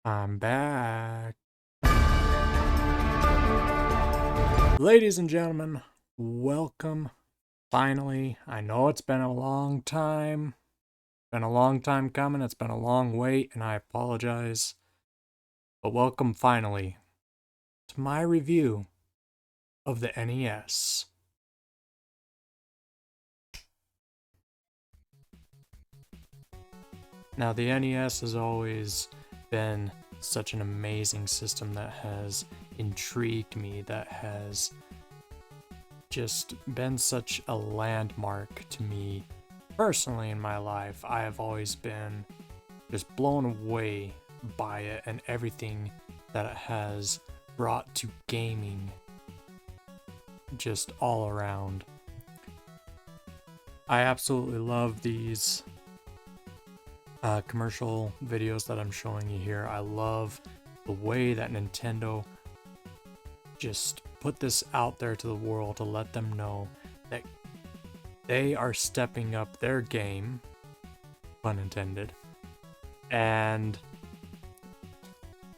I'm back. Ladies and gentlemen, welcome. Finally, I know it's been a long time. Been a long time coming. It's been a long wait, and I apologize. But welcome finally to my review of the NES. Now, the NES has always been such an amazing system that has intrigued me, that has just been such a landmark to me personally in my life. I have always been just blown away by it and everything that it has brought to gaming just all around. I absolutely love these commercial videos that I'm showing you here. I love the way that Nintendo just put this out there to the world to let them know that they are stepping up their game, pun intended, and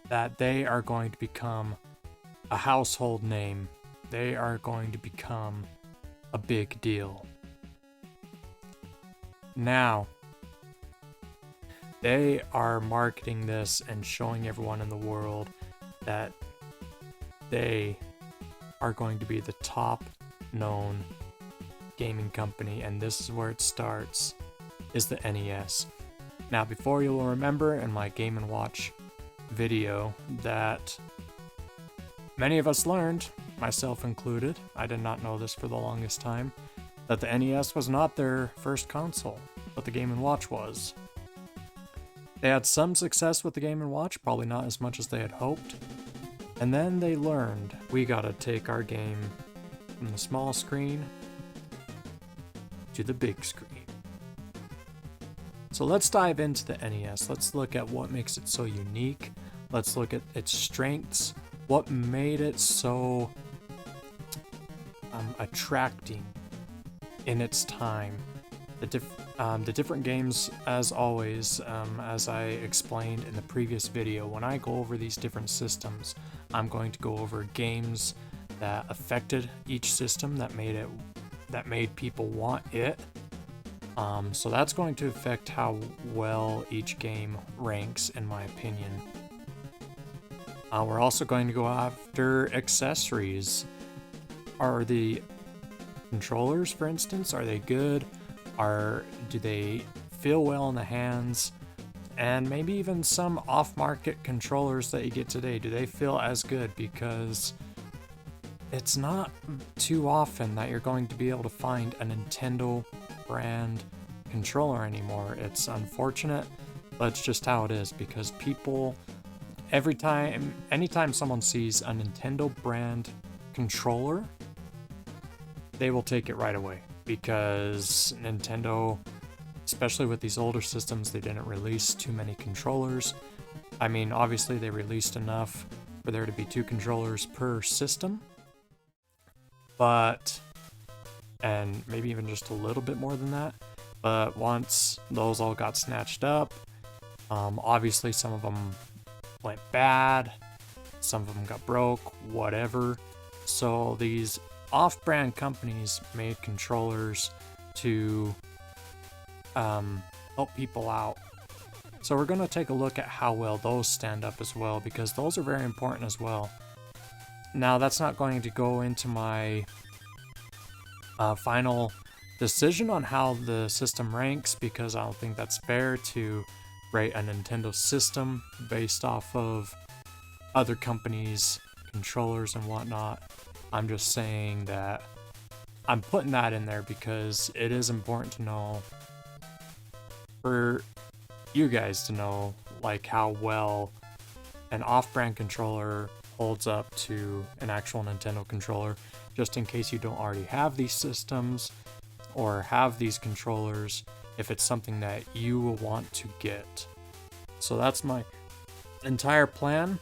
that they are going to become a household name. They are going to become a big deal. Now, they are marketing this and showing everyone in the world that they are going to be the top known gaming company, and this is where it starts, is the NES. Now, before you'll remember in my Game & Watch video that many of us learned, myself included, I did not know this for the longest time, that the NES was not their first console, but the Game & Watch was. They had some success with the Game & Watch, probably not as much as they had hoped. And then they learned, we gotta take our game from the small screen to the big screen. So let's dive into the NES. Let's look at what makes it so unique. Let's look at its strengths. What made it so attracting in its time. The different games, as always, as I explained in the previous video, when I go over these different systems, I'm going to go over games that affected each system, that made people want it. So that's going to affect how well each game ranks, in my opinion. We're also going to go after accessories. Are the controllers, for instance, are they good? Do they feel well in the hands? And maybe even some off-market controllers that you get today, do they feel as good? Because it's not too often that you're going to be able to find a Nintendo brand controller anymore. It's unfortunate, but it's just how it is, because people, anytime someone sees a Nintendo brand controller, they will take it right away. Because Nintendo, especially with these older systems, they didn't release too many controllers. I mean, obviously they released enough for there to be 2 controllers per system, and maybe even just a little bit more than that. But once those all got snatched up, obviously some of them went bad, some of them got broke, whatever. So these off-brand companies made controllers to help people out. So we're going to take a look at how well those stand up as well, because those are very important as well. Now, that's not going to go into my final decision on how the system ranks, because I don't think that's fair to rate a Nintendo system based off of other companies' controllers and whatnot. I'm just saying that I'm putting that in there because it is important to know, for you guys to know, like, how well an off-brand controller holds up to an actual Nintendo controller, just in case you don't already have these systems or have these controllers, if it's something that you will want to get. So that's my entire plan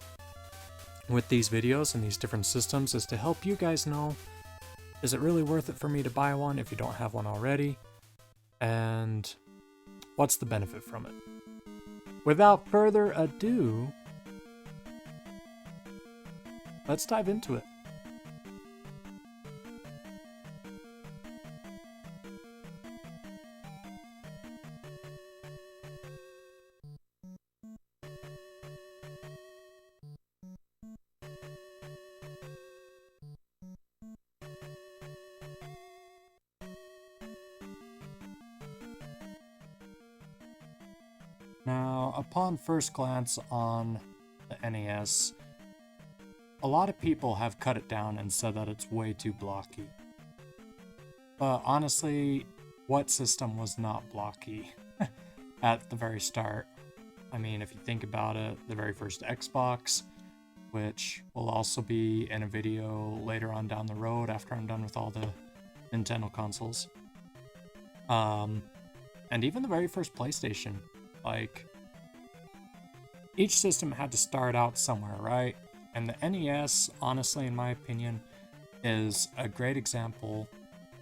with these videos and these different systems, is to help you guys know, is it really worth it for me to buy one if you don't have one already? And what's the benefit from it? Without further ado, let's dive into it. Now, upon first glance on the NES, a lot of people have cut it down and said that it's way too blocky. But honestly, what system was not blocky at the very start? I mean, if you think about it, the very first Xbox, which will also be in a video later on down the road after I'm done with all the Nintendo consoles. And even the very first PlayStation. Like, each system had to start out somewhere, right? And the NES, honestly, in my opinion, is a great example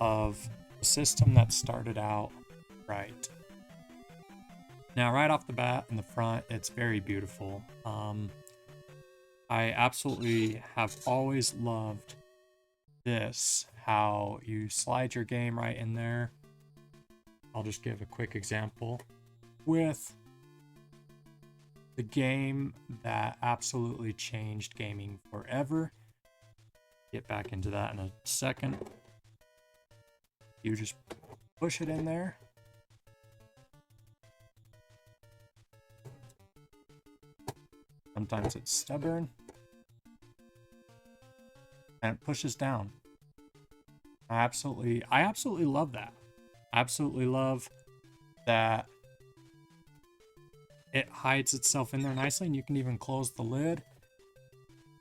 of a system that started out right. Now, right off the bat, in the front, it's very beautiful. I absolutely have always loved this, how you slide your game right in there. I'll just give a quick example with the game that absolutely changed gaming forever. Get back into that in a second. You just push it in there. Sometimes it's stubborn. And it pushes down. I absolutely love that. Absolutely love that it hides itself in there nicely, and you can even close the lid,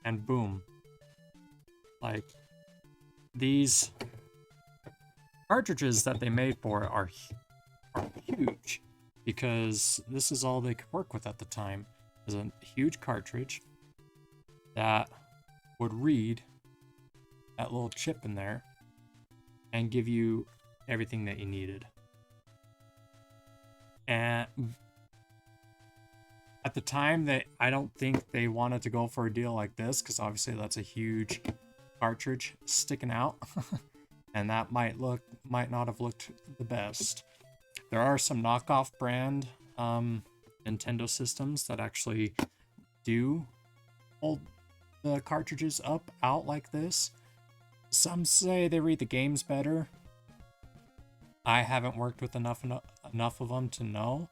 and boom. Like, these cartridges that they made for it are huge, because this is all they could work with at the time. Is a huge cartridge that would read that little chip in there and give you everything that you needed. And at the time, I don't think they wanted to go for a deal like this, because obviously that's a huge cartridge sticking out, and that might not have looked the best. There are some knockoff brand Nintendo systems that actually do hold the cartridges out like this. Some say they read the games better. I haven't worked with enough of them to know.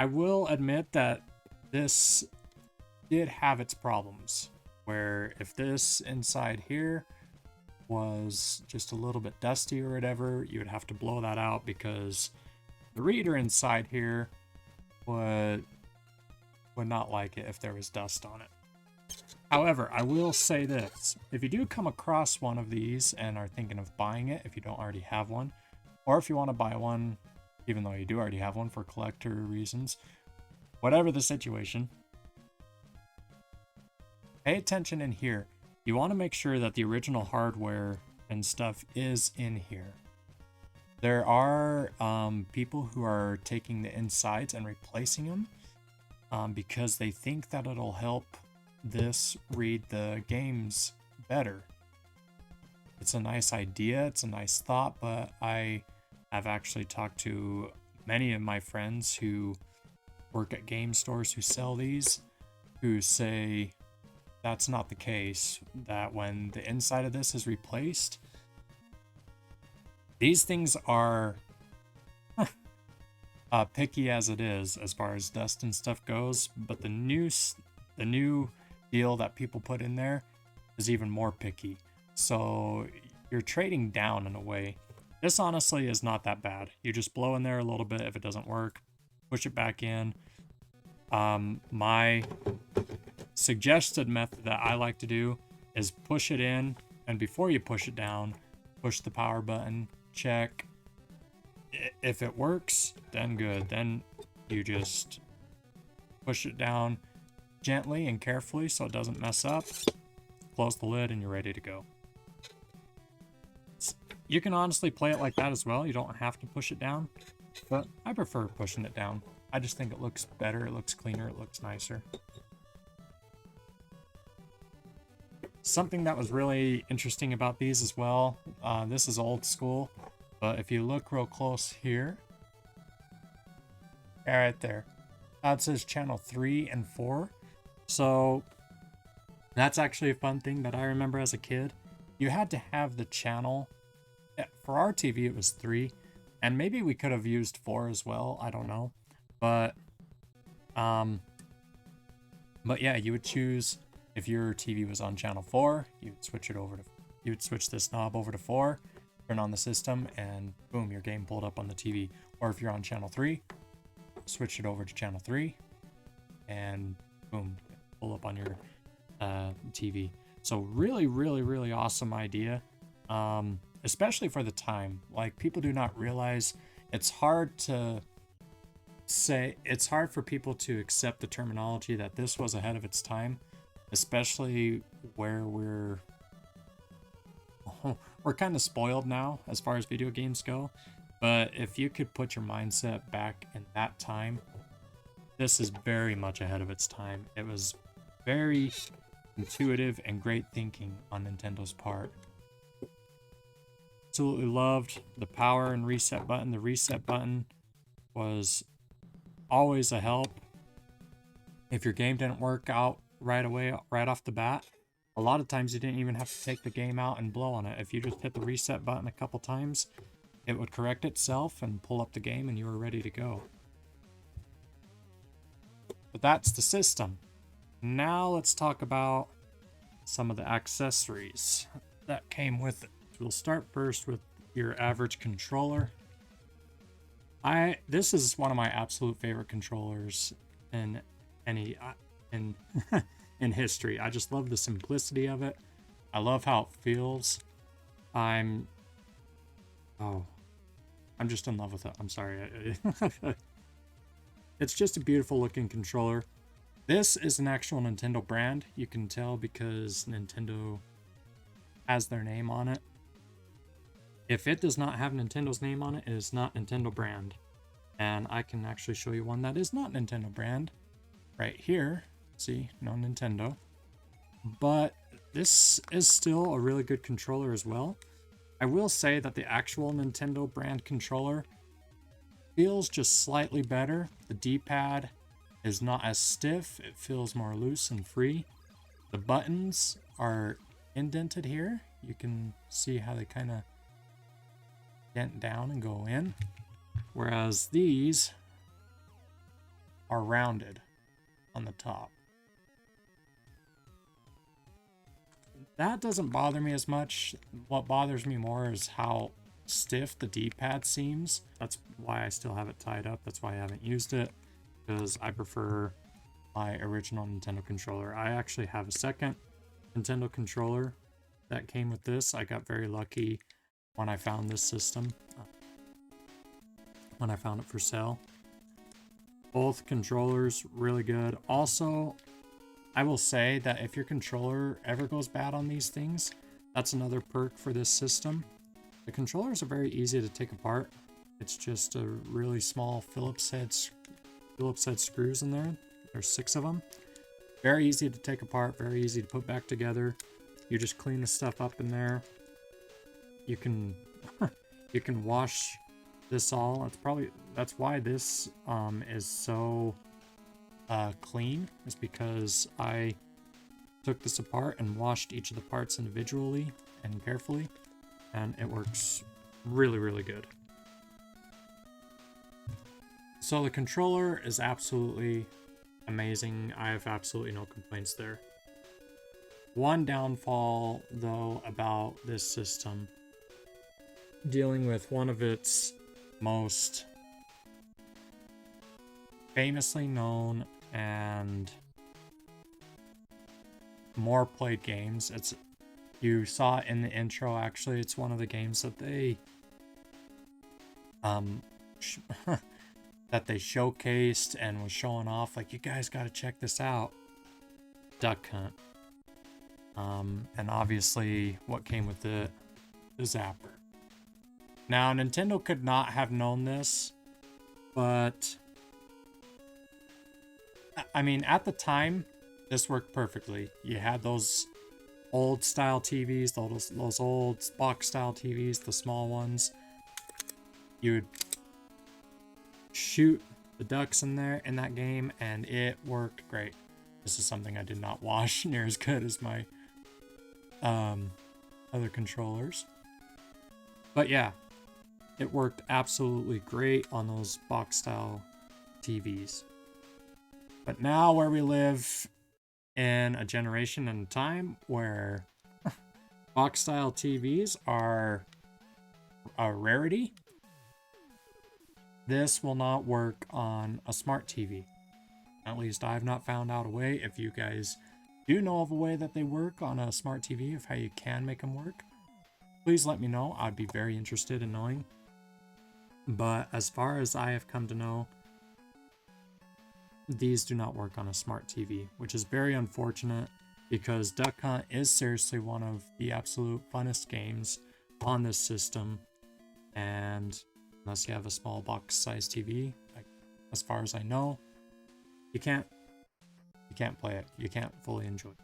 I will admit that this did have its problems, where if this inside here was just a little bit dusty or whatever, you would have to blow that out, because the reader inside here would not like it if there was dust on it. However, I will say this. If you do come across one of these and are thinking of buying it, if you don't already have one, or if you want to buy one, even though you do already have one for collector reasons, whatever the situation, pay attention in here. You want to make sure that the original hardware and stuff is in here. There are people who are taking the insides and replacing them because they think that it'll help this read the games better. It's a nice idea, it's a nice thought, but I have actually talked to many of my friends who work at game stores who sell these, who say that's not the case, that when the inside of this is replaced, these things are picky as it is as far as dust and stuff goes, but the new deal that people put in there is even more picky. So you're trading down in a way. This honestly is not that bad. You just blow in there a little bit. If it doesn't work, push it back in. My suggested method that I like to do is push it in, and before you push it down, push the power button, check. If it works, then good. Then you just push it down gently and carefully so it doesn't mess up. Close the lid and you're ready to go. You can honestly play it like that as well. You don't have to push it down, but I prefer pushing it down. I just think it looks better, it looks cleaner, it looks nicer. something that was really interesting about these as well, this is old school, but if you look real close here, yeah, right there, it says channel 3 and 4. So that's actually a fun thing that I remember as a kid. You had to have the channel. For our TV, it was 3, and maybe we could have used 4 as well. I don't know, but yeah, you would choose if your TV was on channel 4, you'd switch this knob over to 4, turn on the system, and boom, your game pulled up on the TV. Or if you're on channel 3, switch it over to channel 3, and boom, pull up on your TV. So really, really, really awesome idea. Especially for the time. Like, people do not realize it's hard for people to accept the terminology that this was ahead of its time, especially where we're kind of spoiled now as far as video games go. But if you could put your mindset back in that time, this is very much ahead of its time. It was very intuitive and great thinking on Nintendo's part. Absolutely loved the power and reset button. The reset button was always a help. If your game didn't work out right away, right off the bat, a lot of times you didn't even have to take the game out and blow on it. If you just hit the reset button a couple times, it would correct itself and pull up the game and you were ready to go. But that's the system. Now let's talk about some of the accessories that came with it. We'll start first with your average controller. This is one of my absolute favorite controllers in in history. I just love the simplicity of it. I love how it feels. I'm just in love with it. I'm sorry. It's just a beautiful looking controller. This is an actual Nintendo brand. You can tell because Nintendo has their name on it. If it does not have Nintendo's name on it, it is not Nintendo brand. And I can actually show you one that is not Nintendo brand. Right here. See, no Nintendo. But this is still a really good controller as well. I will say that the actual Nintendo brand controller feels just slightly better. The D-pad is not as stiff. It feels more loose and free. The buttons are indented here. You can see how they kind of dent down and go in, whereas these are rounded on the top. That doesn't bother me as much. What bothers me more is how stiff the D-pad seems. That's why I still have it tied up. That's why I haven't used it, because I prefer my original Nintendo controller. I actually have a second Nintendo controller that came with this. I got very lucky when I found this system, when I found it for sale. Both controllers really good. Also, I will say that if your controller ever goes bad on these things, that's another perk for this system. The controllers are very easy to take apart. It's just a really small Phillips head screws in there. There's 6 of them. Very easy to take apart, very easy to put back together. You just clean the stuff up in there. You can you can wash this all. That's why this is so clean, is because I took this apart and washed each of the parts individually and carefully, and it works really, really good. So the controller is absolutely amazing. I have absolutely no complaints there. One downfall, though, about this system, dealing with one of its most famously known and more played games. You saw it in the intro, actually. It's one of the games that they that they showcased and was showing off, like, you guys got to check this out. Duck Hunt. And obviously what came with it, the Zapper. Now, Nintendo could not have known this, but I mean, at the time, this worked perfectly. You had those old style TVs, those old box style TVs, the small ones. You would shoot the ducks in there in that game, and it worked great. This is something I did not wash near as good as my other controllers. But yeah, it worked absolutely great on those box style TVs. But now where we live in a generation and time where box style TVs are a rarity, this will not work on a smart TV. At least I've not found out a way. If you guys do know of a way that they work on a smart TV, of how you can make them work, please let me know. I'd be very interested in knowing. But as far as I have come to know, these do not work on a smart TV, which is very unfortunate because Duck Hunt is seriously one of the absolute funnest games on this system. And unless you have a small box size TV, as far as I know, you can't play it. You can't fully enjoy it.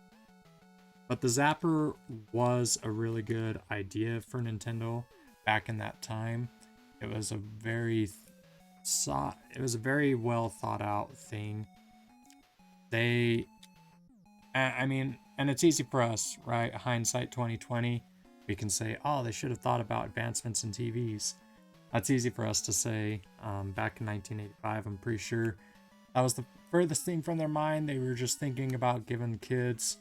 But the Zapper was a really good idea for Nintendo back in that time. It was a very well thought out thing. I mean, and it's easy for us, right? Hindsight 2020, we can say, oh, they should have thought about advancements in TVs. That's easy for us to say. Back in 1985, I'm pretty sure that was the furthest thing from their mind. They were just thinking about giving kids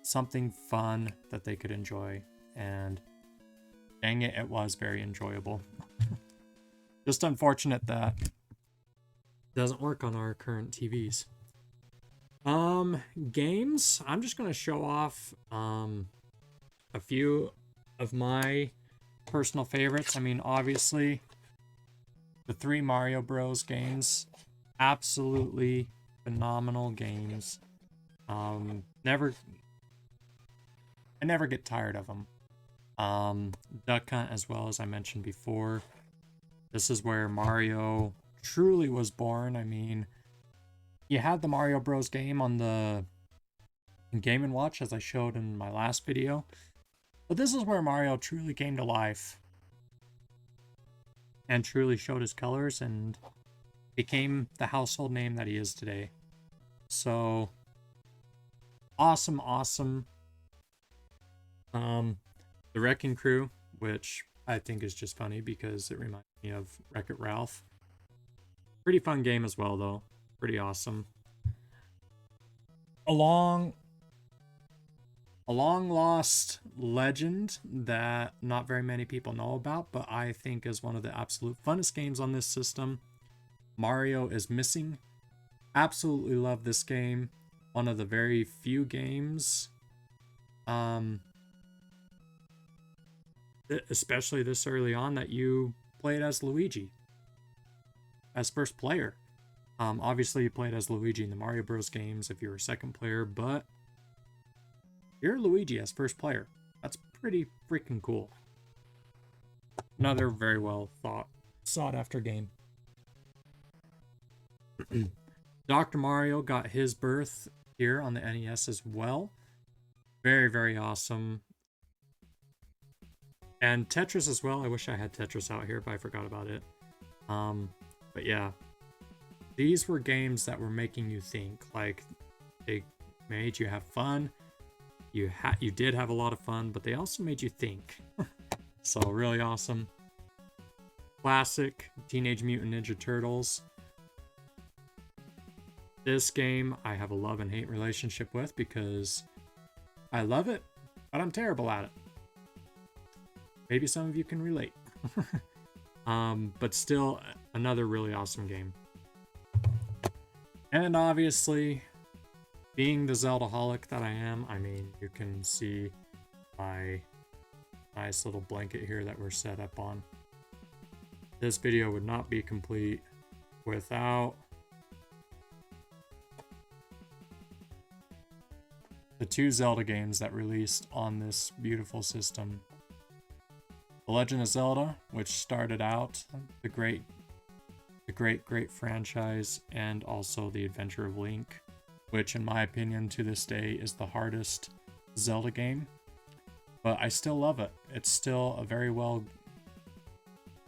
something fun that they could enjoy. And dang it, it was very enjoyable. Just unfortunate that it doesn't work on our current TVs. Games. I'm just gonna show off a few of my personal favorites. I mean, obviously, the 3 Mario Bros. Games, absolutely phenomenal games. I never get tired of them. Duck Hunt, as well, as I mentioned before. This is where Mario truly was born. I mean, you had the Mario Bros. Game on the Game & Watch, as I showed in my last video. But this is where Mario truly came to life and truly showed his colors and became the household name that he is today. So, awesome. The Wrecking Crew, which I think is just funny because it reminds me of Wreck-It Ralph. Pretty fun game as well, though. Pretty awesome. A long lost legend that not very many people know about, but I think is one of the absolute funnest games on this system. Mario is Missing. Absolutely love this game. One of the very few games, especially this early on, that you played as Luigi as first player. Obviously you played as Luigi in the Mario Bros. Games if you were second player, but you're Luigi as first player. That's pretty freaking cool. Another very well sought after game. Dr. Mario got his birth here on the NES as well. Very, very awesome. And Tetris as well. I wish I had Tetris out here, but I forgot about it. But yeah, these were games that were making you think. Like, they made you have fun. You did have a lot of fun, but they also made you think. So really awesome. Classic Teenage Mutant Ninja Turtles. This game I have a love and hate relationship with because I love it, but I'm terrible at it. Maybe some of you can relate. But still, another really awesome game. And obviously, being the Zelda-holic that I am, I mean, you can see my nice little blanket here that we're set up on. This video would not be complete without the 2 Zelda games that released on this beautiful system. The Legend of Zelda, which started out the great franchise, and also The Adventure of Link, which in my opinion to this day is the hardest Zelda game. but I still love it. It's still a very,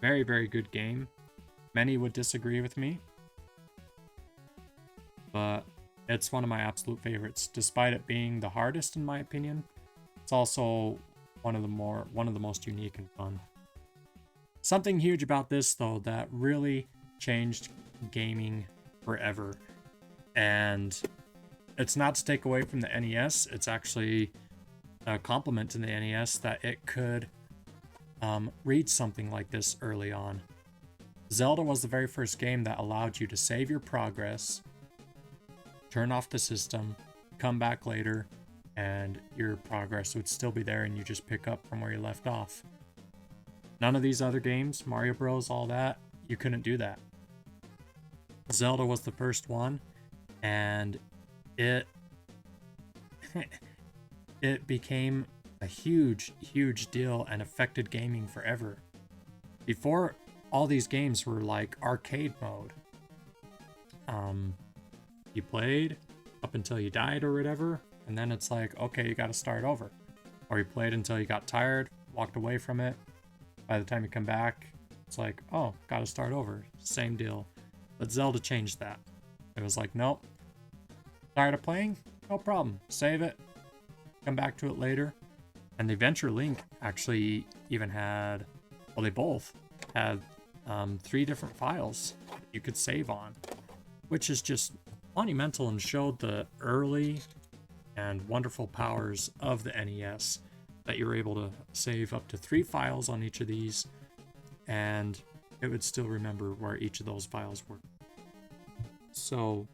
very good game. Many would disagree with me, but it's one of my absolute favorites. Despite it being the hardest in my opinion, it's also one of the most unique and fun. Something huge about this though that really changed gaming forever, and it's not to take away from the NES, it's actually a compliment to the NES that it could read something like this early on. Zelda was the very first game that allowed you to save your progress, turn off the system, come back later, and your progress would still be there and you just pick up from where you left off. None of these other games, Mario Bros, all that, you couldn't do that. Zelda was the first one, and it it became a huge, huge deal and affected gaming forever. Before, all these games were like arcade mode. You played up until you died or whatever, and then it's like, okay, you gotta start over. Or you played until you got tired, walked away from it. By the time you come back, it's like, oh, gotta start over. Same deal. But Zelda changed that. It was like, nope. Tired of playing? No problem. Save it. Come back to it later. And the Adventure Link actually even had, well, they both had 3 different files you could save on, which is just monumental and showed the early and wonderful powers of the NES, that you were able to save up to 3 files on each of these, and it would still remember where each of those files were. So,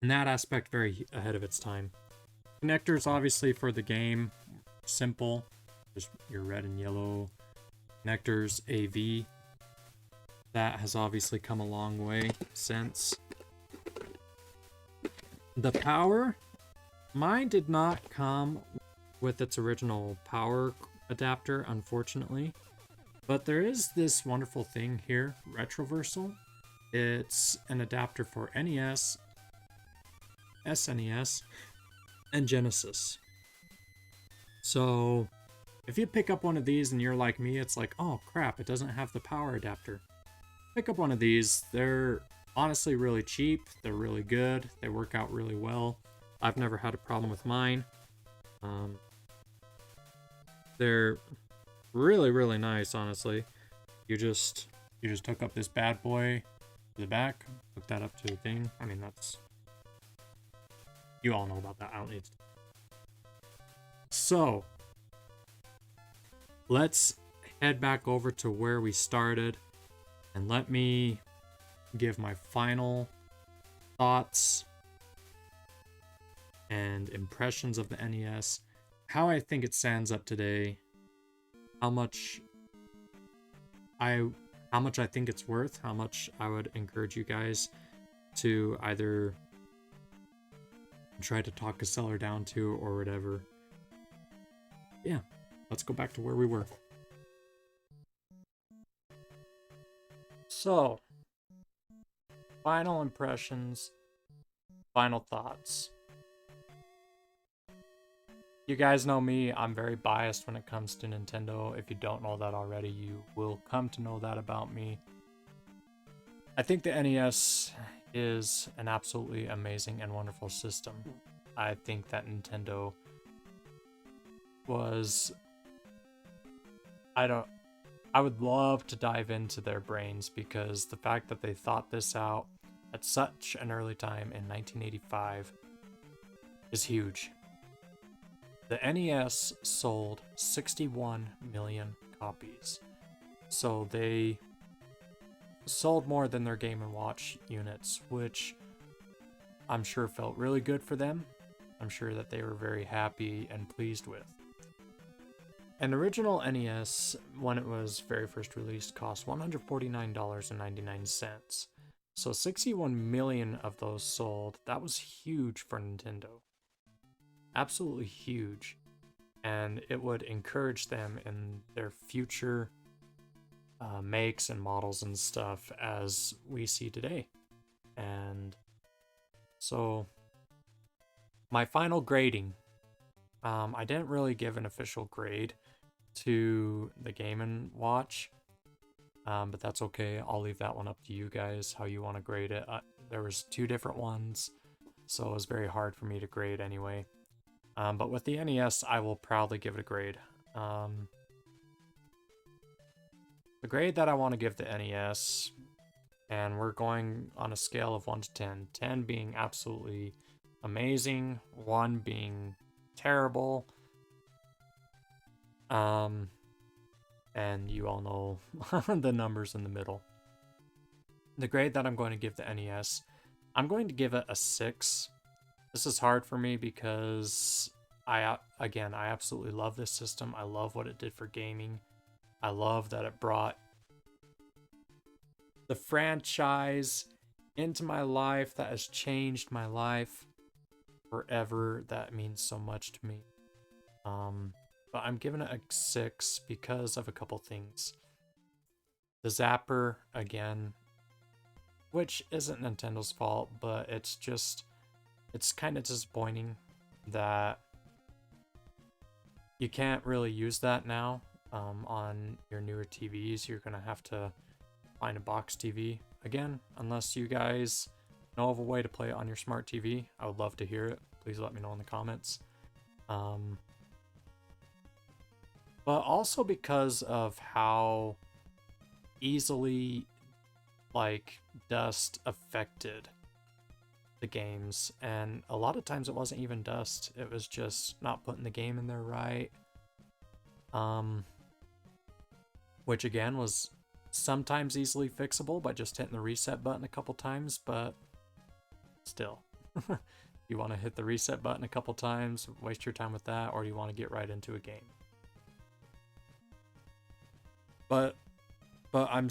in that aspect, very ahead of its time. Connectors, obviously, for the game, simple. Just your red and yellow connectors, AV. That has obviously come a long way since. The power, mine did not come with its original power adapter, unfortunately. But there is this wonderful thing here, Retroversal. It's an adapter for NES, SNES, and Genesis. So, if you pick up one of these and you're like me, it's like, oh crap, it doesn't have the power adapter. Pick up one of these. They're honestly really cheap. They're really good. They work out really well. I've never had a problem with mine. They're really, really nice, honestly. You just hook up this bad boy to the back, hook that up to the thing. I mean, that's, you all know about that. I don't need to. So, let's head back over to where we started, and let me give my final thoughts and impressions of the NES, how I think it stands up today, how much I think it's worth, how much I would encourage you guys to either try to talk a seller down to or whatever. Yeah, let's go back to where we were. So, final impressions, final thoughts. You guys know me, I'm very biased when it comes to Nintendo. If you don't know that already, you will come to know that about me. I think the NES is an absolutely amazing and wonderful system. I think that Nintendo was... I would love to dive into their brains, because the fact that they thought this out at such an early time in 1985 is huge. The NES sold 61 million copies. So they sold more than their Game & Watch units, which I'm sure felt really good for them. I'm sure that they were very happy and pleased with. An original NES, when it was very first released, cost $149.99. So 61 million of those sold. That was huge for Nintendo. Absolutely huge. And it would encourage them in their future makes and models and stuff as we see today. And so my final grading I didn't really give an official grade to the Game & Watch, but that's okay. I'll leave that one up to you guys, how you want to grade it. There was 2 different ones, so it was very hard for me to grade anyway. But with the NES, I will proudly give it a grade. The grade that I want to give the NES, and we're going on a scale of 1 to 10. 10 being absolutely amazing, 1 being terrible. And you all know the numbers in the middle. The grade that I'm going to give the NES, I'm going to give it a 6. This is hard for me because I absolutely love this system. I love what it did for gaming. I love that it brought the franchise into my life that has changed my life forever. That means so much to me. But I'm giving it a 6 because of a couple things. The Zapper, again, which isn't Nintendo's fault, but it's kind of disappointing that you can't really use that now on your newer TVs. You're going to have to find a box TV. Again, unless you guys know of a way to play it on your smart TV, I would love to hear it. Please let me know in the comments. But also because of how easily, like, dust affected the games. And a lot of times it wasn't even dust. It was just not putting the game in there right. Which again was sometimes easily fixable by just hitting the reset button a couple times, but still. You want to hit the reset button a couple times, waste your time with that, or you want to get right into a game. But I'm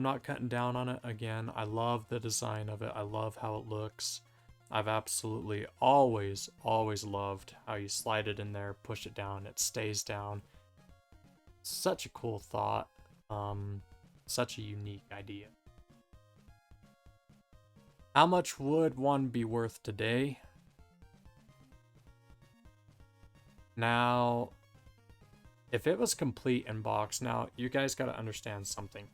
not cutting down on it. Again, I love the design of it. I love how it looks. I've absolutely always loved how you slide it in there, push it down, it stays down. Such a cool thought. Such a unique idea. How much would one be worth today? Now, if it was complete in box, now you guys got to understand something.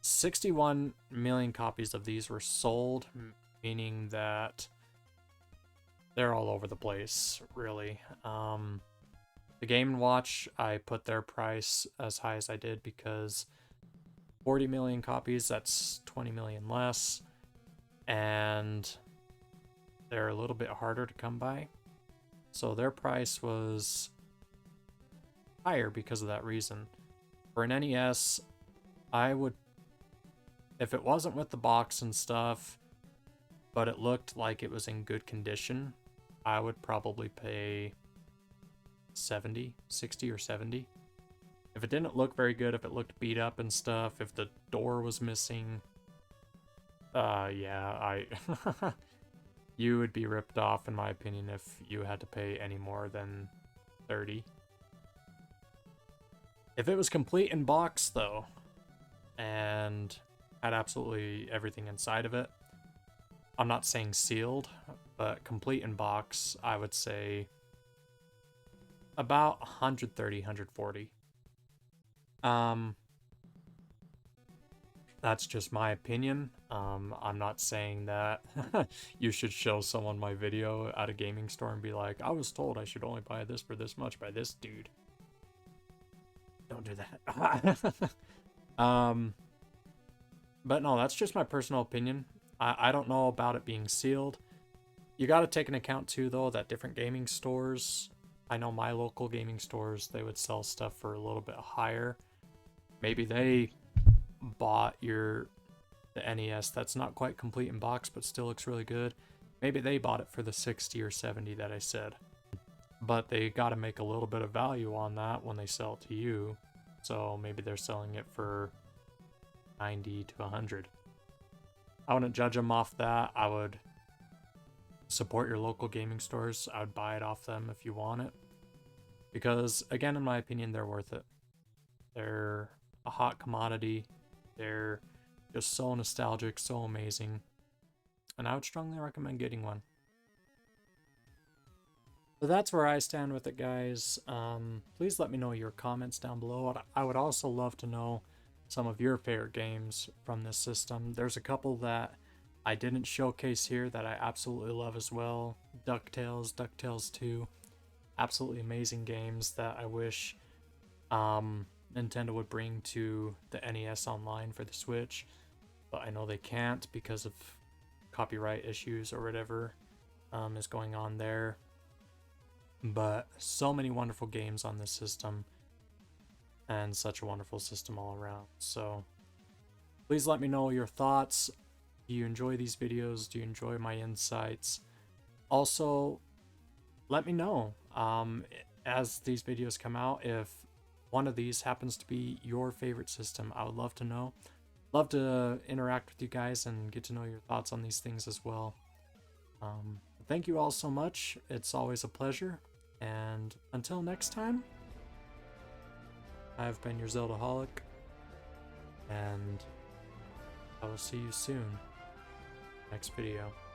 61 million copies of these were sold, meaning that they're all over the place, really. The Game & Watch, I put their price as high as I did because 40 million copies, that's 20 million less, and they're a little bit harder to come by. So their price was higher because of that reason. For an NES, I would, if it wasn't with the box and stuff, but it looked like it was in good condition, I would probably pay 60 or 70. If it didn't look very good, if it looked beat up and stuff, if the door was missing, yeah, you would be ripped off, in my opinion, if you had to pay any more than 30. If it was complete in box, though, and had absolutely everything inside of it, I'm not saying sealed, but complete in box, I would say about 130, 140. That's just my opinion. I'm not saying that you should show someone my video at a gaming store and be like, I was told I should only buy this for this much by this dude. Don't do that. But no, that's just my personal opinion. I don't know about it being sealed. You got to take into account too, though, that different gaming stores, I know my local gaming stores, they would sell stuff for a little bit higher. Maybe they bought the NES that's not quite complete in box but still looks really good. Maybe they bought it for the 60 or 70 that I said. But they got to make a little bit of value on that when they sell it to you. So maybe they're selling it for 90 to 100. I wouldn't judge them off that. I would support your local gaming stores. I would buy it off them if you want it. Because, again, in my opinion, they're worth it. They're a hot commodity. They're just so nostalgic, so amazing. And I would strongly recommend getting one. But that's where I stand with it, guys. Please let me know your comments down below. I would also love to know some of your favorite games from this system. There's a couple that I didn't showcase here that I absolutely love as well. DuckTales, DuckTales 2. Absolutely amazing games that I wish Nintendo would bring to the NES Online for the Switch. But I know they can't because of copyright issues or whatever is going on there. But so many wonderful games on this system, and such a wonderful system all around. So please let me know your thoughts. Do you enjoy these videos? Do you enjoy my insights? Also, let me know as these videos come out if one of these happens to be your favorite system. I would love to know. Love to interact with you guys and get to know your thoughts on these things as well. Thank you all so much. It's always a pleasure. And until next time, I've been your Zeldaholic, and I will see you soon. Next video.